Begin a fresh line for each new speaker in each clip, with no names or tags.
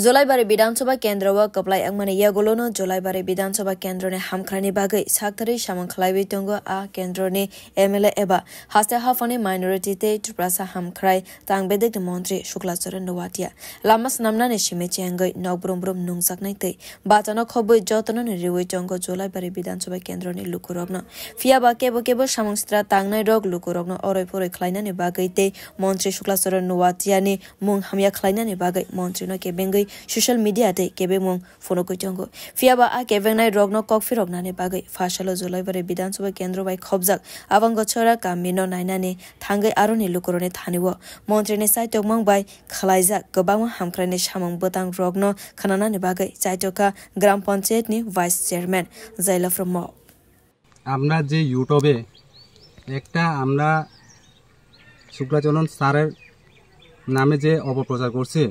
জলাইবাড়ি বিধানসভা কেন্দ্র ও কপ্লাই angmani yagulono Jolaibari বিধানসভা কেন্দ্রনে হামখ্রানি বাগৈ সাকথারি সামং খলাইবি তঙ্গ আ কেন্দ্রনে এমএলএ এবা হাস্তে হাফানি মাইনরিটিতে টুপ্রাসা হামখ্রাই তাংবেদিক মন্ত্রী শুক্লাচরণ নওয়াটিয়া লামাস নামনানে সিমে চেঙ্গৈ নগব্রমব্রম নুংসাকনাই তৈ বাচানো খবৈ যতননে রিউই তঙ্গ জলাইবাড়ি বিধানসভা কেন্দ্রনে লুকুরগ্ন ফিয়াবা কেবো কেবো সামংস্ত্রা তাংনাই রগ লুকুরগ্ন অরৈ ফরৈ খলাইনানি বাগৈ তৈ মন্ত্রী শুক্লাচরণ নওয়াটিয়ানি মুং হামিয়া খলাইনানি বাগৈ মন্ত্রীনো কেবেঙ্গৈ social media te kebe mong phono ko tongo fiaba a kebengnai rogno kokfi rognane bagai fashalo jolaibare bidansabha kendro bai khobjak abango chora kamino nainani thangai aroni lukorone thaniwo montrine saitokmang bai khalaijak gobang hamkrane samang botang rogno khananani bagai chaitoka gram panchayat ni vice chairman zaila from
আমরা যে ইউটিউবে একটা আমরা শুক্লাচরণ স্যারের নামে যে অপপ্রচার করছে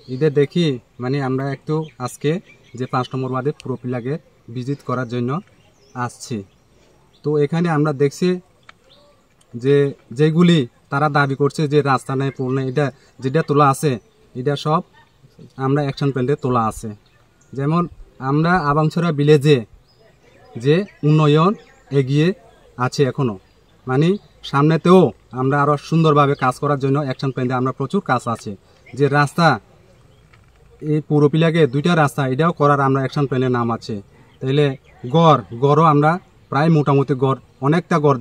এদের দেখি মানে আমরা একটু আজকে যে 5 নম্বর ওয়ার্ডে প্রপিলাকে ভিজিট করার জন্য আসছি তো এখানে আমরা দেখছি যে যেগুলি তারা দাবি করছে যে রাস্তা নাই পোল নাই এটা যেটা তোলা আছে এটা সব আমরা অ্যাকশন প্ল্যানে তোলা আছে যেমন আমরা আবাংছড়া ভিলেজে যে উন্নয়ন এগিয়ে আছে এখনো মানে সামনেতেও আমরা আরো সুন্দরভাবে কাজ করার জন্য অ্যাকশন প্ল্যানে আমরা প্রচুর কাজ আছে যে রাস্তা এই পুরোপিলাকে দুইটা রাস্তা এটাও করার আমরা অ্যাকশন প্ল্যানে নাম আছে তাইলে গড়ও আমরা প্রায় মোটামুটি গড় অনেকটা গড়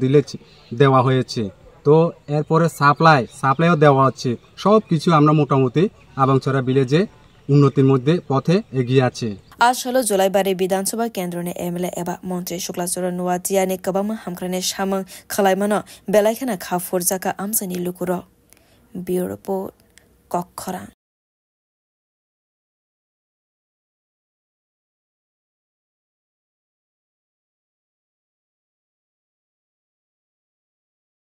দেওয়া হয়েছে তো এরপরে সাপ্লাইও দেওয়া হচ্ছে সব কিছু আমরা মোটামুটি আবাংছড়া ভিলেজে উন্নতির মধ্যে পথে এগিয়ে আছে
আজ হলো জলাইবাড়ি বিধানসভা কেন্দ্রনে এমএলএ এবা মন্ত্রী শুক্লাচরণ নওয়াটিয়ানি কবামা হামখ্রানে সামং খলাইমানো বেলাইখানা খাফুর জাকা আমসানি লুকুর ব্যুরো রিপোর্ট কক্ষরা।